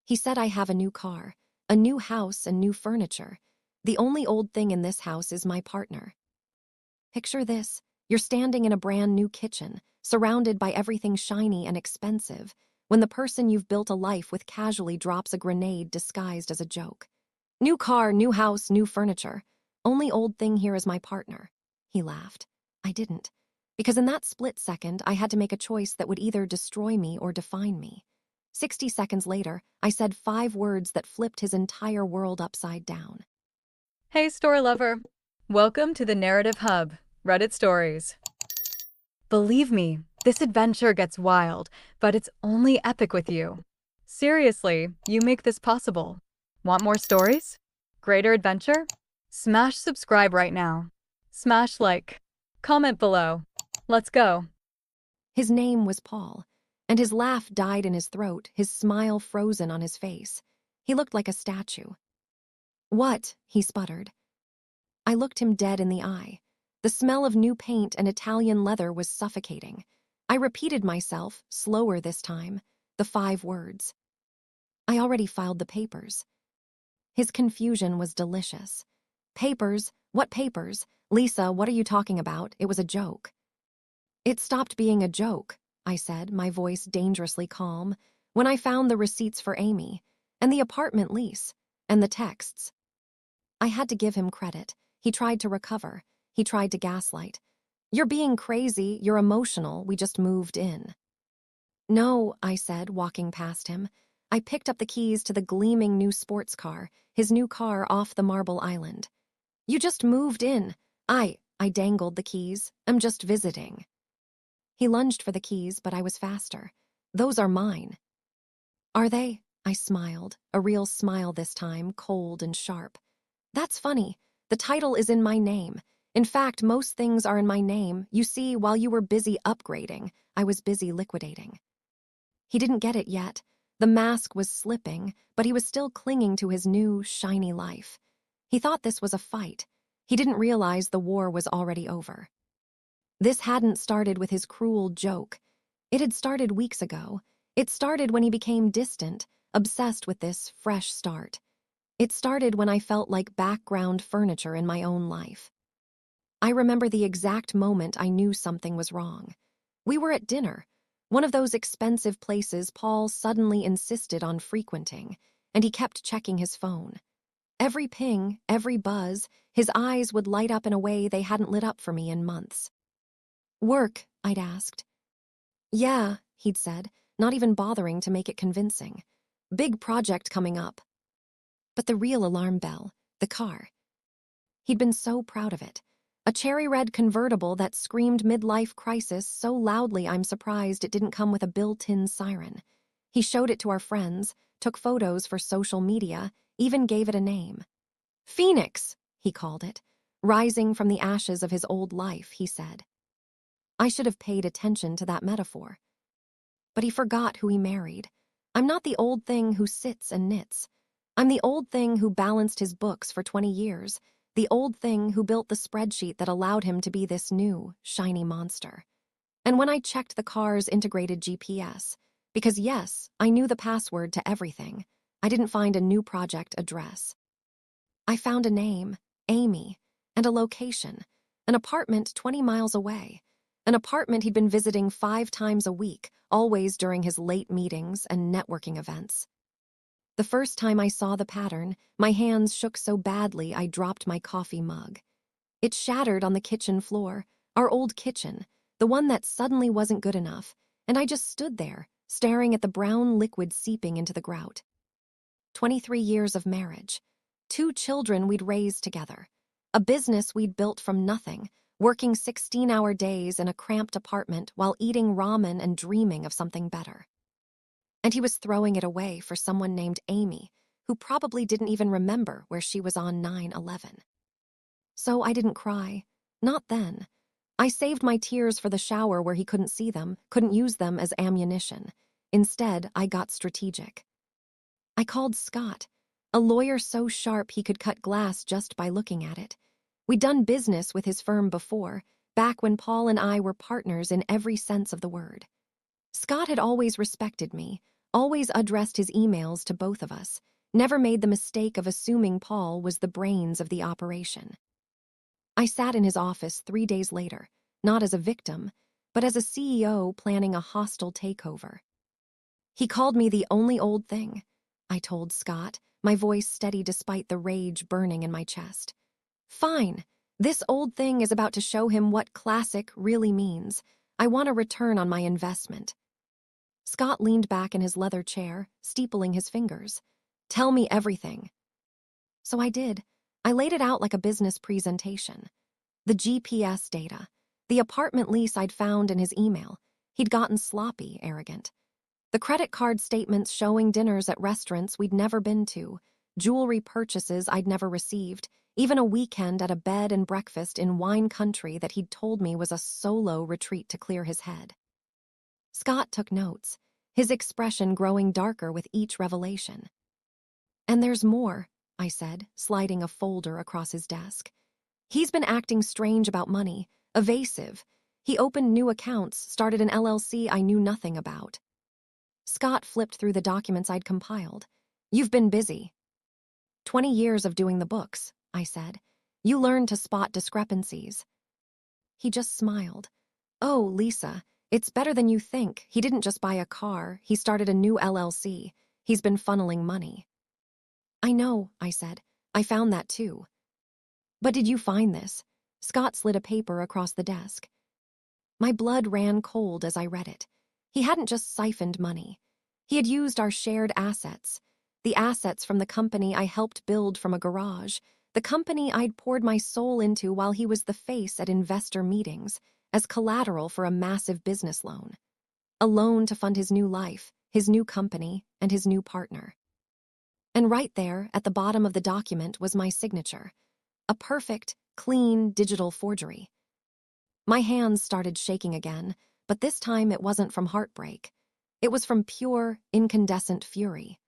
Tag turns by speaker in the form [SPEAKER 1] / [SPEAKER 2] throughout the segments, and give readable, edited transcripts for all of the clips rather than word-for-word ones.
[SPEAKER 1] He said I have a new car, a new house, and new furniture. The only old thing in this house is my partner. Picture this. You're standing in a brand new kitchen, surrounded by everything shiny and expensive, when the person you've built a life with casually drops a grenade disguised as a joke. New car, new house, new furniture. Only old thing here is my partner. He laughed. I didn't. Because in that split second, I had to make a choice that would either destroy me or define me. 60 seconds later, I said 5 words that flipped his entire world upside down.
[SPEAKER 2] Hey, store lover. Welcome to the Narrative Hub, Reddit Stories. Believe me, this adventure gets wild, but it's only epic with you. Seriously, you make this possible. Want more stories? Greater adventure? Smash subscribe right now. Smash like. Comment below. Let's go.
[SPEAKER 1] His name was Paul, and his laugh died in his throat, his smile frozen on his face. He looked like a statue. What? He sputtered. I looked him dead in the eye. The smell of new paint and Italian leather was suffocating. I repeated myself, slower this time, the 5 words. I already filed the papers. His confusion was delicious. Papers? What papers? Lisa, what are you talking about? It was a joke. It stopped being a joke, I said, my voice dangerously calm, when I found the receipts for Amy, and the apartment lease, and the texts. I had to give him credit. He tried to recover. He tried to gaslight. You're being crazy, you're emotional, we just moved in. No, I said, walking past him. I picked up the keys to the gleaming new sports car, his new car off the Marble Island. You just moved in. I dangled the keys. I'm just visiting. He lunged for the keys, but I was faster. Those are mine. Are they? I smiled, a real smile this time, cold and sharp. That's funny. The title is in my name. In fact, most things are in my name. You see, while you were busy upgrading, I was busy liquidating. He didn't get it yet. The mask was slipping, but he was still clinging to his new, shiny life. He thought this was a fight. He didn't realize the war was already over. This hadn't started with his cruel joke. It had started weeks ago. It started when he became distant, obsessed with this fresh start. It started when I felt like background furniture in my own life. I remember the exact moment I knew something was wrong. We were at dinner, one of those expensive places Paul suddenly insisted on frequenting, and he kept checking his phone. Every ping, every buzz, his eyes would light up in a way they hadn't lit up for me in months. Work, I'd asked. Yeah, he'd said, not even bothering to make it convincing. Big project coming up. But the real alarm bell, the car. He'd been so proud of it. A cherry-red convertible that screamed midlife crisis so loudly I'm surprised it didn't come with a built-in siren. He showed it to our friends, took photos for social media, even gave it a name. Phoenix, he called it. Rising from the ashes of his old life, he said. I should have paid attention to that metaphor. But he forgot who he married. I'm not the old thing who sits and knits. I'm the old thing who balanced his books for 20 years, the old thing who built the spreadsheet that allowed him to be this new, shiny monster. And when I checked the car's integrated GPS, because yes, I knew the password to everything, I didn't find a new project address. I found a name, Amy, and a location, an apartment 20 miles away. An apartment he'd been visiting 5 times a week, always during his late meetings and networking events. The first time I saw the pattern, my hands shook so badly I dropped my coffee mug. It shattered on the kitchen floor, our old kitchen, the one that suddenly wasn't good enough, and I just stood there, staring at the brown liquid seeping into the grout. 23 years of marriage, 2 children we'd raised together, a business we'd built from nothing, working 16-hour days in a cramped apartment while eating ramen and dreaming of something better. And he was throwing it away for someone named Amy, who probably didn't even remember where she was on 9/11. So I didn't cry. Not then. I saved my tears for the shower where he couldn't see them, couldn't use them as ammunition. Instead, I got strategic. I called Scott, a lawyer so sharp he could cut glass just by looking at it. We'd done business with his firm before, back when Paul and I were partners in every sense of the word. Scott had always respected me, always addressed his emails to both of us, never made the mistake of assuming Paul was the brains of the operation. I sat in his office 3 days later, not as a victim, but as a CEO planning a hostile takeover. He called me the only old thing, I told Scott, my voice steady despite the rage burning in my chest. Fine. This old thing is about to show him what classic really means. I want a return on my investment. Scott leaned back in his leather chair, steepling his fingers. Tell me everything. So I did. I laid it out like a business presentation. The GPS data, the apartment lease I'd found in his email. He'd gotten sloppy, arrogant. The credit card statements showing dinners at restaurants we'd never been to, jewelry purchases I'd never received, even a weekend at a bed and breakfast in wine country that he'd told me was a solo retreat to clear his head. Scott took notes, his expression growing darker with each revelation. And there's more, I said, sliding a folder across his desk. He's been acting strange about money, evasive. He opened new accounts, started an LLC I knew nothing about. Scott flipped through the documents I'd compiled. You've been busy. 20 years of doing the books, I said. You learned to spot discrepancies. He just smiled. Oh, Lisa, it's better than you think. He didn't just buy a car. He started a new LLC. He's been funneling money. I know, I said. I found that too. But did you find this? Scott slid a paper across the desk. My blood ran cold as I read it. He hadn't just siphoned money. He had used our shared assets, the assets from the company I helped build from a garage, the company I'd poured my soul into while he was the face at investor meetings, as collateral for a massive business loan. A loan to fund his new life, his new company, and his new partner. And right there, at the bottom of the document, was my signature. A perfect, clean, digital forgery. My hands started shaking again, but this time it wasn't from heartbreak. It was from pure, incandescent fury.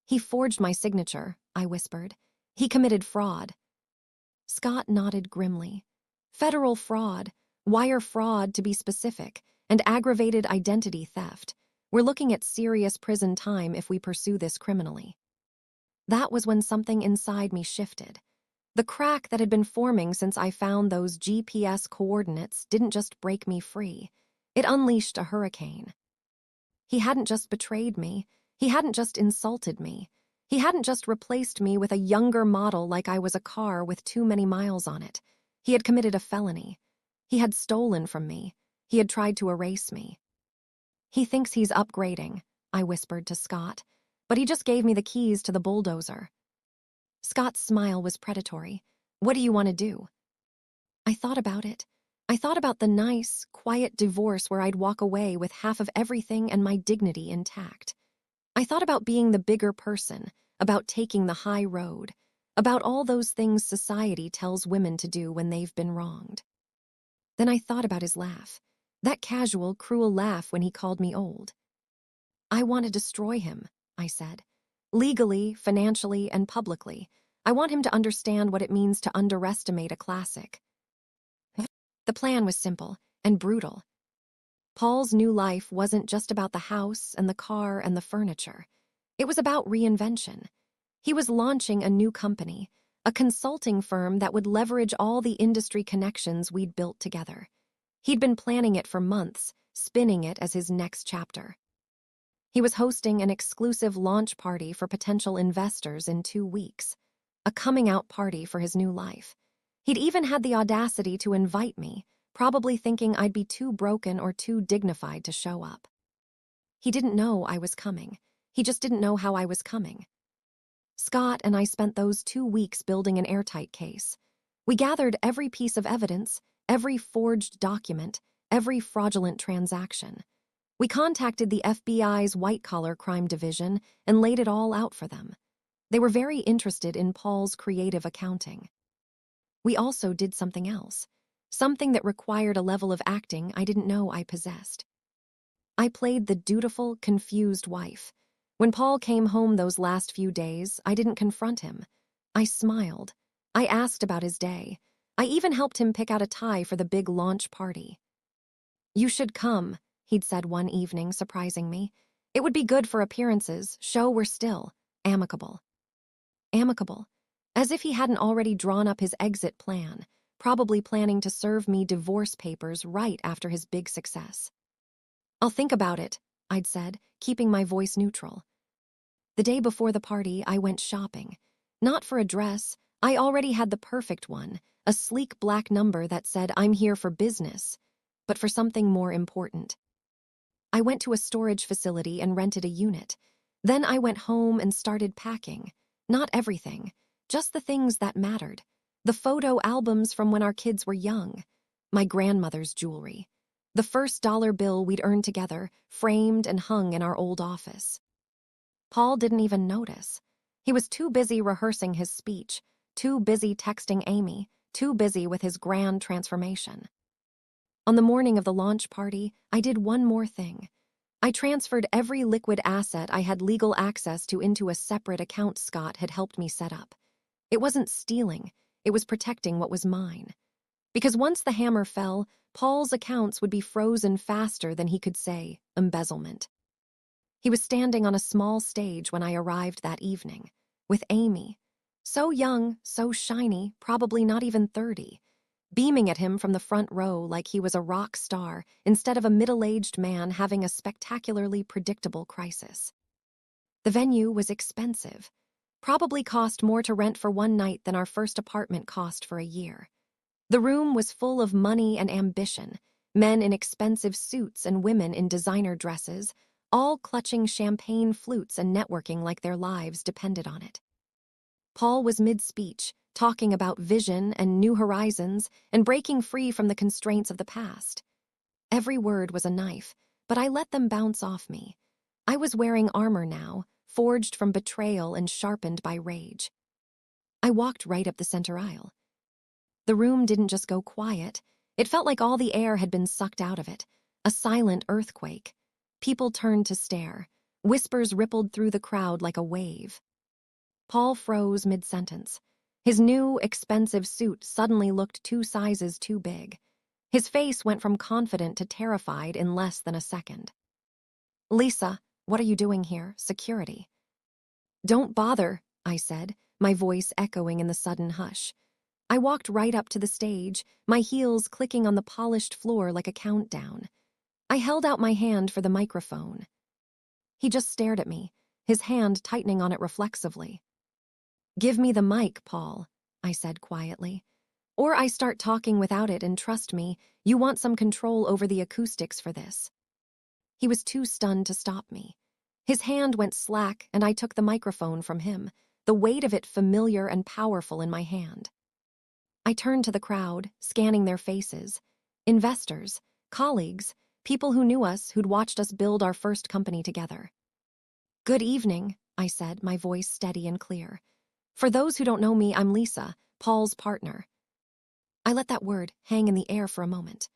[SPEAKER 1] He forged my signature, I whispered. He committed fraud. Scott nodded grimly. Federal fraud, wire fraud to be specific, and aggravated identity theft. We're looking at serious prison time if we pursue this criminally. That was when something inside me shifted. The crack that had been forming since I found those GPS coordinates didn't just break me free. It unleashed a hurricane. He hadn't just betrayed me. He hadn't just insulted me. He hadn't just replaced me with a younger model like I was a car with too many miles on it. He had committed a felony. He had stolen from me. He had tried to erase me. He thinks he's upgrading, I whispered to Scott, but he just gave me the keys to the bulldozer. Scott's smile was predatory. What do you want to do? I thought about it. I thought about the nice, quiet divorce where I'd walk away with half of everything and my dignity intact. I thought about being the bigger person, about taking the high road, about all those things society tells women to do when they've been wronged. Then I thought about his laugh, that casual, cruel laugh when he called me old. I want to destroy him, I said. Legally, financially, and publicly. I want him to understand what it means to underestimate a classic. The plan was simple and brutal. Paul's new life wasn't just about the house and the car and the furniture. It was about reinvention. He was launching a new company, a consulting firm that would leverage all the industry connections we'd built together. He'd been planning it for months, spinning it as his next chapter. He was hosting an exclusive launch party for potential investors in 2 weeks, a coming-out party for his new life. He'd even had the audacity to invite me, probably thinking I'd be too broken or too dignified to show up. He didn't know I was coming. He just didn't know how I was coming. Scott and I spent those 2 weeks building an airtight case. We gathered every piece of evidence, every forged document, every fraudulent transaction. We contacted the FBI's white-collar crime division and laid it all out for them. They were very interested in Paul's creative accounting. We also did something else, something that required a level of acting I didn't know I possessed. I played the dutiful, confused wife. When Paul came home those last few days, I didn't confront him. I smiled. I asked about his day. I even helped him pick out a tie for the big launch party. You should come, he'd said one evening, surprising me. It would be good for appearances, show we're still amicable. Amicable. As if he hadn't already drawn up his exit plan, probably planning to serve me divorce papers right after his big success. I'll think about it, I'd said, keeping my voice neutral. The day before the party, I went shopping. Not for a dress, I already had the perfect one, a sleek black number that said I'm here for business, but for something more important. I went to a storage facility and rented a unit. Then I went home and started packing. Not everything, just the things that mattered. The photo albums from when our kids were young. My grandmother's jewelry. The first dollar bill we'd earned together, framed and hung in our old office. Paul didn't even notice. He was too busy rehearsing his speech, too busy texting Amy, too busy with his grand transformation. On the morning of the launch party, I did one more thing. I transferred every liquid asset I had legal access to into a separate account Scott had helped me set up. It wasn't stealing, it was protecting what was mine. Because once the hammer fell, Paul's accounts would be frozen faster than he could say embezzlement. He was standing on a small stage when I arrived that evening, with Amy. So young, so shiny, probably not even 30. Beaming at him from the front row like he was a rock star instead of a middle-aged man having a spectacularly predictable crisis. The venue was expensive. Probably cost more to rent for one night than our first apartment cost for a year. The room was full of money and ambition, men in expensive suits and women in designer dresses, all clutching champagne flutes and networking like their lives depended on it. Paul was mid-speech, talking about vision and new horizons and breaking free from the constraints of the past. Every word was a knife, but I let them bounce off me. I was wearing armor now, forged from betrayal and sharpened by rage. I walked right up the center aisle. The room didn't just go quiet. It felt like all the air had been sucked out of it, a silent earthquake. People turned to stare. Whispers rippled through the crowd like a wave. Paul froze mid-sentence. His new, expensive suit suddenly looked 2 sizes too big. His face went from confident to terrified in less than a second. "Lisa, what are you doing here? Security." "Don't bother," I said, my voice echoing in the sudden hush. I walked right up to the stage, my heels clicking on the polished floor like a countdown. I held out my hand for the microphone. He just stared at me, his hand tightening on it reflexively. "Give me the mic, Paul," I said quietly. "Or I start talking without it, and trust me, you want some control over the acoustics for this." He was too stunned to stop me. His hand went slack, and I took the microphone from him, the weight of it familiar and powerful in my hand. I turned to the crowd, scanning their faces. Investors, colleagues, people who knew us, who'd watched us build our first company together. "Good evening," I said, my voice steady and clear. "For those who don't know me, I'm Lisa, Paul's partner." I let that word hang in the air for a moment.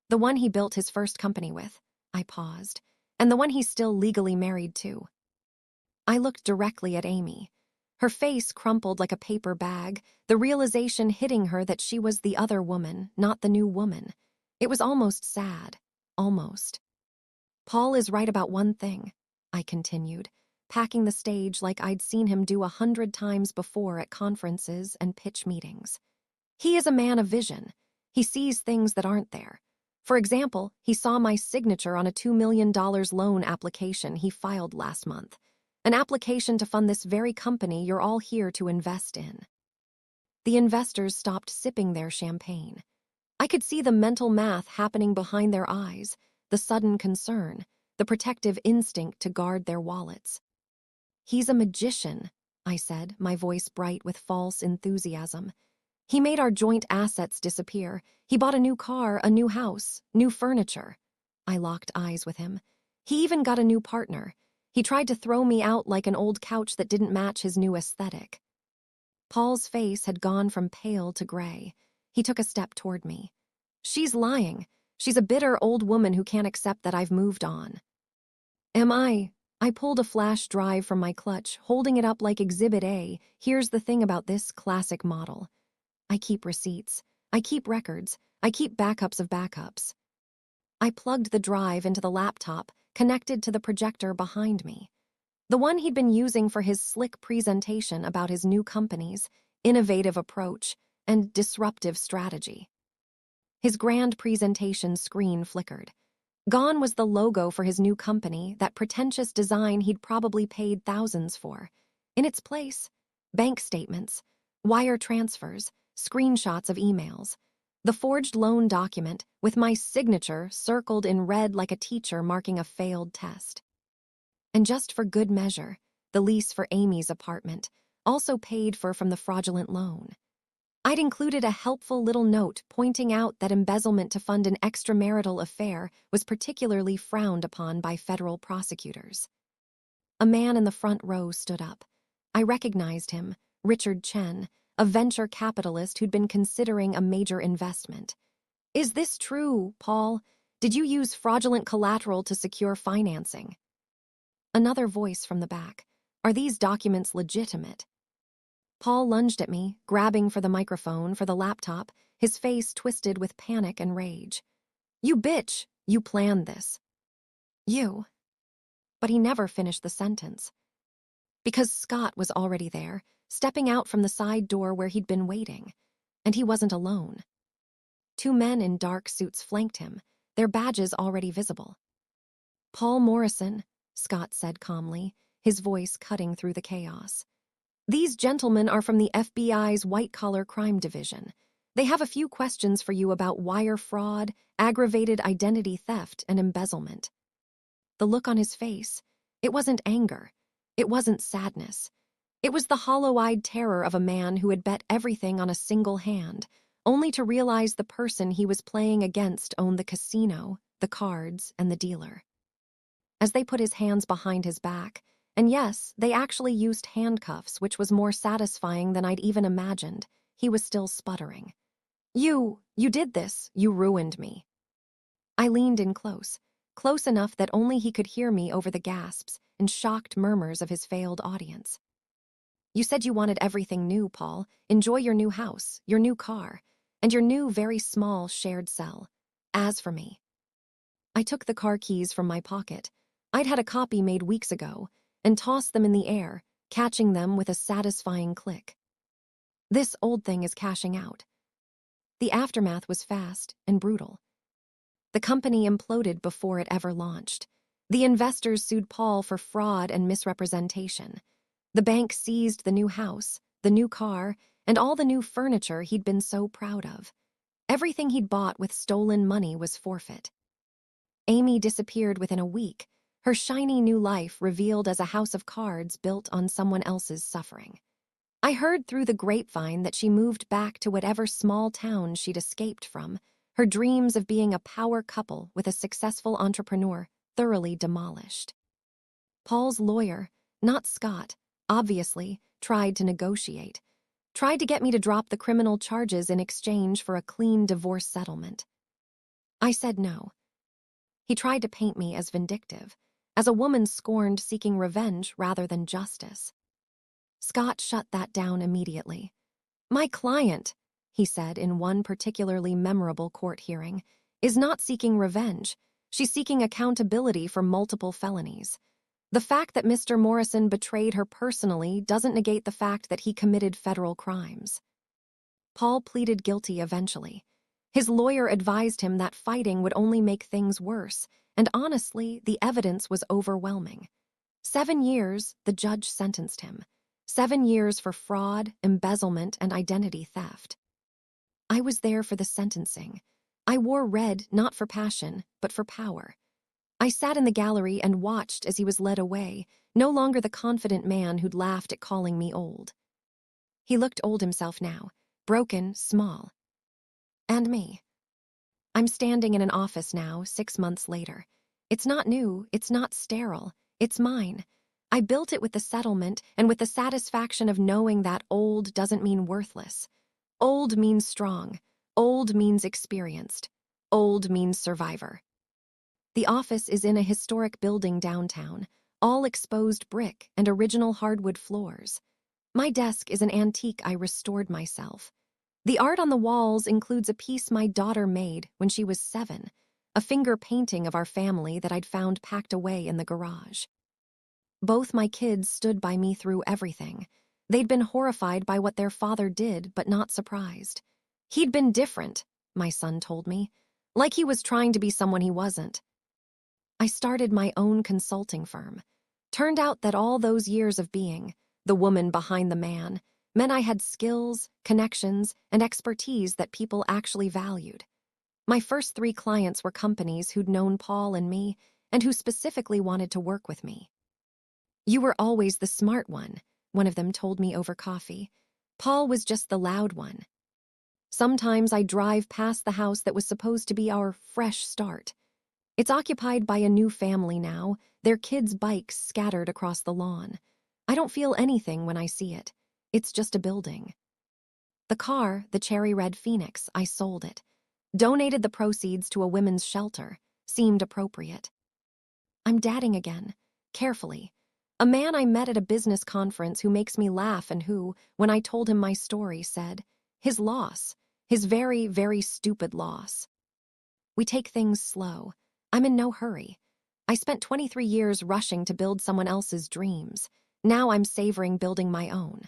[SPEAKER 1] "The one he built his first company with," I paused, "and the one he's still legally married to." I looked directly at Amy. Her face crumpled like a paper bag, the realization hitting her that she was the other woman, not the new woman. It was almost sad. Almost. "Paul is right about one thing," I continued, packing the stage like I'd seen him do 100 times before at conferences and pitch meetings. "He is a man of vision. He sees things that aren't there. For example, he saw my signature on a $2 million loan application he filed last month. An application to fund this very company you're all here to invest in." The investors stopped sipping their champagne. I could see the mental math happening behind their eyes, the sudden concern, the protective instinct to guard their wallets. "He's a magician," I said, my voice bright with false enthusiasm. "He made our joint assets disappear. He bought a new car, a new house, new furniture." I locked eyes with him. "He even got a new partner. He tried to throw me out like an old couch that didn't match his new aesthetic." Paul's face had gone from pale to gray. He took a step toward me. "She's lying. She's a bitter old woman who can't accept that I've moved on." "Am I?" I pulled a flash drive from my clutch, holding it up like Exhibit A. "Here's the thing about this classic model. I keep receipts. I keep records. I keep backups of backups." I plugged the drive into the laptop, connected to the projector behind me. The one he'd been using for his slick presentation about his new company's innovative approach and disruptive strategy. His grand presentation screen flickered. Gone was the logo for his new company, that pretentious design he'd probably paid thousands for. In its place, bank statements, wire transfers, screenshots of emails, the forged loan document with my signature circled in red like a teacher marking a failed test. And just for good measure, the lease for Amy's apartment, also paid for from the fraudulent loan. I'd included a helpful little note pointing out that embezzlement to fund an extramarital affair was particularly frowned upon by federal prosecutors. A man in the front row stood up. I recognized him, Richard Chen, a venture capitalist who'd been considering a major investment. "Is this true, Paul? Did you use fraudulent collateral to secure financing?" Another voice from the back. "Are these documents legitimate?" Paul lunged at me, grabbing for the microphone, for the laptop, his face twisted with panic and rage. "You bitch! You planned this. You." But he never finished the sentence. Because Scott was already there, stepping out from the side door where he'd been waiting. And he wasn't alone. Two men in dark suits flanked him, their badges already visible. "Paul Morrison," Scott said calmly, his voice cutting through the chaos. "These gentlemen are from the FBI's white-collar crime division. They have a few questions for you about wire fraud, aggravated identity theft, and embezzlement." The look on his face, it wasn't anger. It wasn't sadness. It was the hollow-eyed terror of a man who had bet everything on a single hand, only to realize the person he was playing against owned the casino, the cards, and the dealer. As they put his hands behind his back, and yes, they actually used handcuffs, which was more satisfying than I'd even imagined, he was still sputtering. You did this. You ruined me." I leaned in close enough that only he could hear me over the gasps and shocked murmurs of his failed audience. "You said you wanted everything new, Paul. Enjoy your new house, your new car, and your new very small shared cell. As for me." I took the car keys from my pocket. I'd had a copy made weeks ago, and tossed them in the air, catching them with a satisfying click. This old thing is cashing out. The aftermath was fast and brutal. The company imploded before it ever launched. The investors sued Paul for fraud and misrepresentation. The bank seized the new house, the new car, and all the new furniture he'd been so proud of. Everything he'd bought with stolen money was forfeit. Amy disappeared within a week, her shiny new life revealed as a house of cards built on someone else's suffering. I heard through the grapevine that she moved back to whatever small town she'd escaped from, her dreams of being a power couple with a successful entrepreneur thoroughly demolished. Paul's lawyer, not Scott, obviously, tried to negotiate, tried to get me to drop the criminal charges in exchange for a clean divorce settlement. I said no. He tried to paint me as vindictive, as a woman scorned seeking revenge rather than justice. Scott shut that down immediately. "My client," he said in one particularly memorable court hearing, "is not seeking revenge. She's seeking accountability for multiple felonies. The fact that Mr. Morrison betrayed her personally doesn't negate the fact that he committed federal crimes." Paul pleaded guilty eventually. His lawyer advised him that fighting would only make things worse, and honestly, the evidence was overwhelming. 7 years, the judge sentenced him. 7 years for fraud, embezzlement, and identity theft. I was there for the sentencing. I wore red not for passion, but for power. I sat in the gallery and watched as he was led away, no longer the confident man who'd laughed at calling me old. He looked old himself now, broken, small. And me. I'm standing in an office now, 6 months later. It's not new, it's not sterile, it's mine. I built it with the settlement and with the satisfaction of knowing that old doesn't mean worthless. Old means strong. Old means experienced. Old means survivor. The office is in a historic building downtown, all exposed brick and original hardwood floors. My desk is an antique I restored myself. The art on the walls includes a piece my daughter made when she was 7, a finger painting of our family that I'd found packed away in the garage. Both my kids stood by me through everything. They'd been horrified by what their father did, but not surprised. He'd been different, my son told me, like he was trying to be someone he wasn't. I started my own consulting firm. Turned out that all those years of being the woman behind the man meant I had skills, connections, and expertise that people actually valued. My first 3 clients were companies who'd known Paul and me and who specifically wanted to work with me. "You were always the smart one of them told me over coffee. Paul was just the loud one. Sometimes I drive past the house that was supposed to be our fresh start. It's occupied by a new family now, their kids' bikes scattered across the lawn. I don't feel anything when I see it. It's just a building. The car, the cherry red Phoenix, I sold it. Donated the proceeds to a women's shelter. Seemed appropriate. I'm dadding again, carefully. A man I met at a business conference who makes me laugh and who, when I told him my story, said, his loss, his very, very stupid loss. We take things slow. I'm in no hurry. I spent 23 years rushing to build someone else's dreams. Now I'm savoring building my own.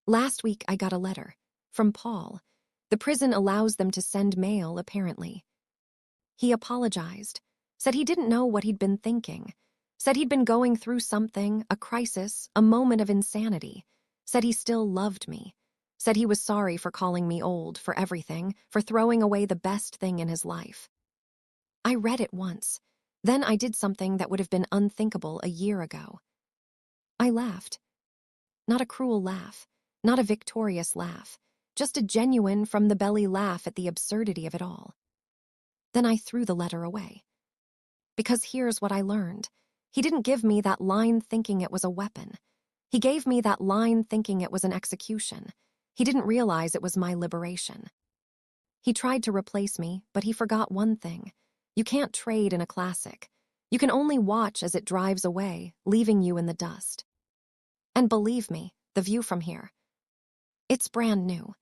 [SPEAKER 1] Last week I got a letter from Paul. The prison allows them to send mail, apparently. He apologized, said he didn't know what he'd been thinking, said he'd been going through something, a crisis, a moment of insanity, said he still loved me, said he was sorry for calling me old, for everything, for throwing away the best thing in his life. I read it once. Then I did something that would have been unthinkable a year ago. I laughed. Not a cruel laugh, not a victorious laugh, just a genuine from-the-belly laugh at the absurdity of it all. Then I threw the letter away. Because here's what I learned. He didn't give me that line thinking it was a weapon. He gave me that line thinking it was an execution. He didn't realize it was my liberation. He tried to replace me, but he forgot one thing. You can't trade in a classic. You can only watch as it drives away, leaving you in the dust. And believe me, the view from here, it's brand new.